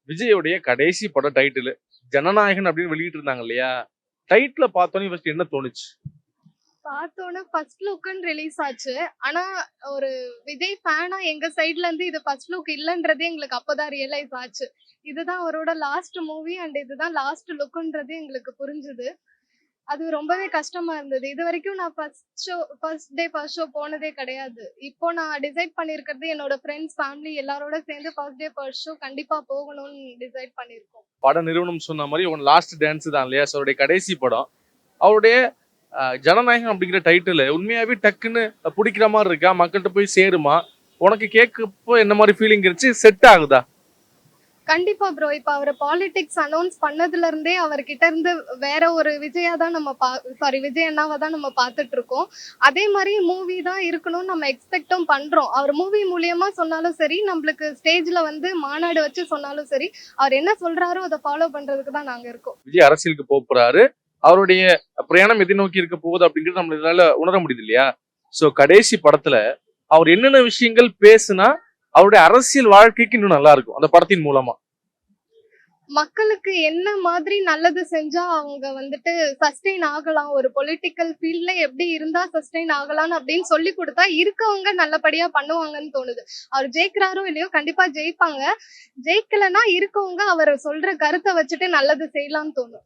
விஜயோடைய கடைசி படம் டைட்டில் ஜனநாயகன் அப்படின்னு வெளியிட்டு இருந்தாங்க இல்லையா? டைட்டில பார்த்தோன்னே ஃபர்ஸ்ட் என்ன தோணுச்சு? பார்த்தோன்னே ஃபர்ஸ்ட் லுக்குன்னு ரிலீஸ் ஆச்சு. ஆனா, ஒரு விஜய் ஃபேனா எங்க சைட்ல இருந்து இது ஃபர்ஸ்ட் லுக் இல்லன்றதே எங்களுக்கு அப்பதான் ரியலைஸ் ஆச்சு. இதுதான் அவரோட லாஸ்ட் மூவி அண்ட் இதுதான் லாஸ்ட் லுக்குன்றது எங்களுக்கு புரிஞ்சுது. அது ரொம்பவே கஷ்டமா இருந்தது. இதுவரைக்கும் நான் ஃபர்ஸ்ட் ஷோ போனதே கிடையாது. இப்போ நான் டிசைட் பண்ணியிருக்கிறது என்னோட ஃப்ரெண்ட்ஸ், ஃபேமிலி எல்லாரோட சேர்ந்து ஃபர்ஸ்ட் டே ஃபர்ஸ்ட் ஷோ கண்டிப்பா போகணும்னு டிசைட் பண்ணியிருக்கோம். பட நிறுவனம் சொன்ன மாதிரி உன் லாஸ்ட் டான்ஸ் தான் இல்லையா? அவருடைய கடைசி படம். அவருடைய ஜனநாயகம் அப்படிங்கிற டைட்டில் உண்மையாவே டக்குன்னு பிடிக்கிற மாதிரி இருக்கா? மக்கள்கிட்ட போய் சேருமா? உனக்கு கேட்கப்போ என்ன மாதிரி ஃபீலிங் இருந்துச்சு? செட் ஆகுதா? கண்டிப்பா ப்ரோ. இப்ப அவரு பாலிடிக்ஸ் அனௌன்ஸ் பண்ணதுல இருந்தே அவர்கிட்ட இருந்து வேற ஒரு விஜயா தான் விஜய் அண்ணாவை தான் நம்ம பார்த்துட்டு இருக்கோம். அதே மாதிரி மூவி தான் இருக்கணும்னு நம்ம எக்ஸ்பெக்டும் பண்றோம். அவர் மூவி மூலியமா சொன்னாலும் சரி, நம்மளுக்கு ஸ்டேஜ்ல வந்து மாநாடு வச்சு சொன்னாலும் சரி, அவர் என்ன சொல்றாரோ அதை ஃபாலோ பண்றதுக்கு தான் நாங்க இருக்கோம். விஜய் அரசியலுக்கு போறாரு. அவருடைய பிரயாணம் எதை நோக்கி இருக்க போகுது அப்படிங்கிறது நம்மளால உணர முடியுது இல்லையா? சோ கடைசி படத்துல அவர் என்னென்ன விஷயங்கள் பேசுனா அவருடைய அரசியல் வாழ்க்கைக்கு இன்னும் நல்லா இருக்கும் அந்த படத்தின் மூலமா? மக்களுக்கு என்ன மாதிரி நல்லது செஞ்சா அவங்க வந்துட்டு சஸ்டெயின் ஆகலாம், ஒரு பொலிட்டிக்கல் ஃபீல்ட்ல எப்படி இருந்தா சஸ்டெயின் ஆகலாம் அப்படின்னு சொல்லி கொடுத்தா இருக்கவங்க நல்லபடியா பண்ணுவாங்கன்னு தோணுது. அவர் ஜெயிக்கிறாரோ இல்லையோ கண்டிப்பா ஜெயிப்பாங்க. ஜெயிக்கலன்னா இருக்கவங்க அவர் சொல்ற கருத்தை வச்சுட்டு நல்லது செய்யலாம்னு தோணும்.